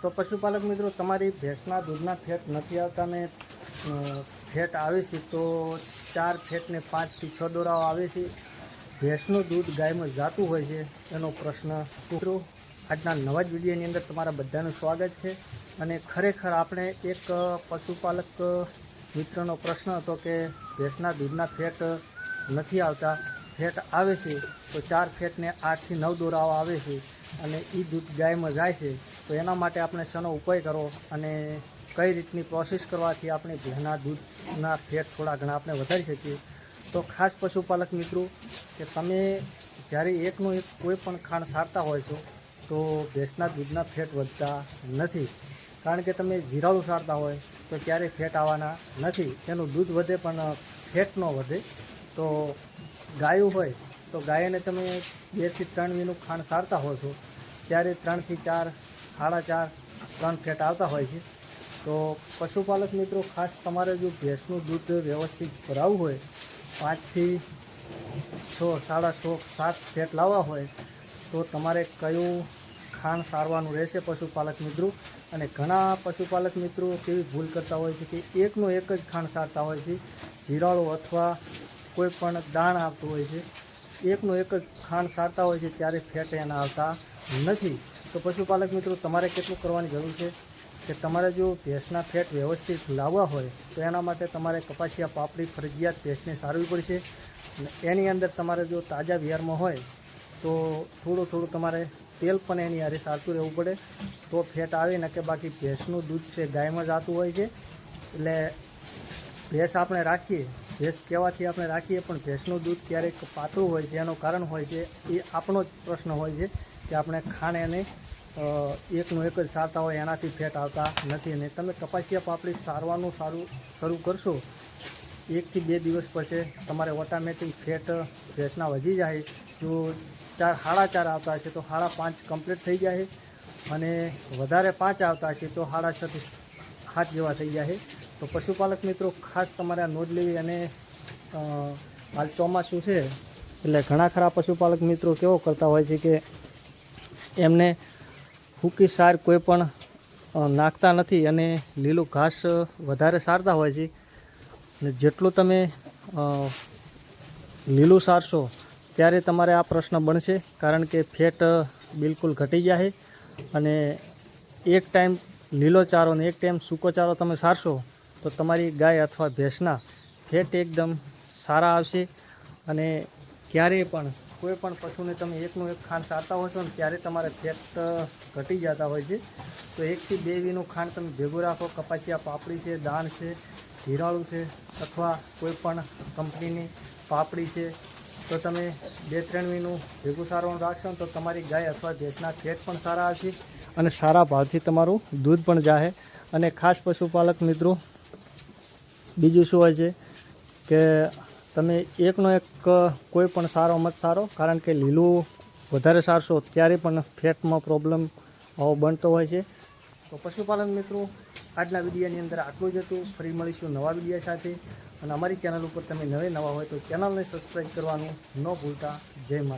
તો પશુપાલક મિત્રો, તમારી ભેંસના દૂધના ફેટ નથી આવતા ને ફેટ આવે છે તો 4 ફેટ ને 5 થી 6 દોરાઓ આવે છે, ભેંસનું દૂધ ગાયમાં જાતું હોય છે, એનો પ્રશ્ન. મિત્રો, આજના નવા જ વિડીયોની અંદર તમારા બધાનું સ્વાગત છે. અને ખરેખર આપણે એક પશુપાલક મિત્રનો પ્રશ્ન હતો કે ભેંસના દૂધના ફેટ નથી આવતા, ફેટ આવે છે તો 4 ફેટ ને 8 થી 9 દોરાઓ આવે છે અને એ દૂધ ગાયમાં જાય છે, તો એના માટે આપણે શેનો ઉપાય કરો અને કઈ રીતની પ્રોસેસ કરવાથી આપણે ભેંસના દૂધના ફેટ થોડા ઘણા આપણે વધારી શકીએ. તો ખાસ પશુપાલક મિત્રો, કે તમે જ્યારે એકનું એક કોઈ પણ ખાંડ સારતા હોય છો તો ભેંસના દૂધના ફેટ વધતા નથી. કારણ કે તમે જીરાળું સારતા હોય તો ક્યારેય ફેટ આવવાના નથી, એનું દૂધ વધે પણ ફેટ ન વધે. તો ગાયું હોય તો ગાયને તમે 2 થી 3 વીનું ખાંડ સારતા હો છો ત્યારે 3 થી 4, 4.5, 3 ફેટ આવતા હોય છે. તો પશુપાલક મિત્રો, ખાસ તમારે જો ભેંસનું દૂધ વ્યવસ્થિત ભરાવવું હોય, 5 થી 6, 6.5, 7 ફેટ લાવવા હોય તો તમારે કયું ખાંડ સારવાનું રહેશે પશુપાલક મિત્રો. અને ઘણા પશુપાલક મિત્રો કેવી ભૂલ કરતા હોય છે કે એકનું એક જ ખાંડ સારતા હોય છે, જીરાળું અથવા કોઈ પણ દાણ આવતું હોય છે, એકનું એક જ ખાંડ સારતા હોય છે ત્યારે ફેટ એના આવતા નથી. તો પશુપાલક મિત્રો, તમારે કેટલું કરવાની જરૂર છે કે તમારે જો ભેંસના ફેટ વ્યવસ્થિત લાવવા હોય તો એના માટે તમારે કપાસિયા પાપડી ફરજિયાત ભેંસને સારવી પડશે. એની અંદર તમારે જો તાજા વિહારમાં હોય તો થોડું થોડું તમારે તેલ પણ એની હારે સારતું રહેવું પડે તો ફેટ આવે ને, કે બાકી ભેંસનું દૂધ છે ગાયમાં જતું હોય છે. એટલે ભેંસ આપણે રાખીએ, ભેંસ કહેવાથી આપણે રાખીએ પણ ભેંસનું દૂધ ક્યારેક પાતળું હોય છે, એનું કારણ હોય છે એ આપણો જ પ્રશ્ન હોય છે કે આપણે ખાંડ એને એકનું એક જ સારતા હોય એનાથી ફેટ આવતા નથી. અને તમે કપાસિયા પાપડી સારવાનું શરૂ કરશો 1 થી 2 દિવસ પછી તમારે ઓટોમેટિક ફેટ ભેંસના વધી જાય. જો 4.5 આવતા હશે તો 5.5 કમ્પ્લીટ થઈ જાય, અને વધારે 5 આવતા હશે તો 6.5 થી 7 જેવા થઈ જાય. તો પશુપાલક મિત્રો, ખાસ તમારે આ નોંધ લેવી. અને હાલ ચોમાસું છે એટલે ઘણા ખરા પશુપાલક મિત્રો કેવો કરતા હોય છે કે એમને સૂકી સાર કોઈ પણ નાખતા નથી અને લીલું ઘાસ વધારે સારતા હોય છે. અને જેટલું તમે લીલું સારશો ત્યારે તમારે આ પ્રશ્ન બનશે, કારણ કે ફેટ બિલકુલ ઘટી જાય. અને એક ટાઈમ લીલો ચારો અને એક ટાઈમ સૂકો ચારો તમે સારશો તો તમારી ગાય અથવા ભેંસના ફેટ એકદમ સારા આવશે. અને ક્યારેય પણ કોઈ પણ પશુને તમે એકનું એક ખાંડ સારતા હોય છો ને ત્યારે તમારે ફેટ ઘટી જતા હોય છે. તો 1 થી 2 વીનું ખાંડ તમે ભેગું રાખો, કપાસિયા પાપડી છે, દાણ છે, જીરાળું છે અથવા કોઈ પણ કંપનીની પાપડી છે, તો તમે 2-3 વીનું ભેગું સારવાનું રાખશો ને તો તમારી ગાય અથવા ભેંસના ફેટ પણ સારા આવશે અને સારા ભાવથી તમારું દૂધ પણ જાહે. અને ખાસ પશુપાલક મિત્રો, બીજું શું હોય છે કે તમે એકનો એક કોઈ પણ સારો મત સારો, કારણ કે લીલું વધારે સારશો ત્યારે પણ ફેટમાં પ્રોબ્લેમ આવો બનતો હોય છે. તો પશુપાલન મિત્રો, આજના વિડીયોની અંદર આટલું જ હતું. ફરી મળીશું નવા વિડીયો સાથે. અને અમારી ચેનલ ઉપર તમે નવા હોય તો ચેનલને સબસ્ક્રાઈબ કરવાનું ન ભૂલતા. જય માતા.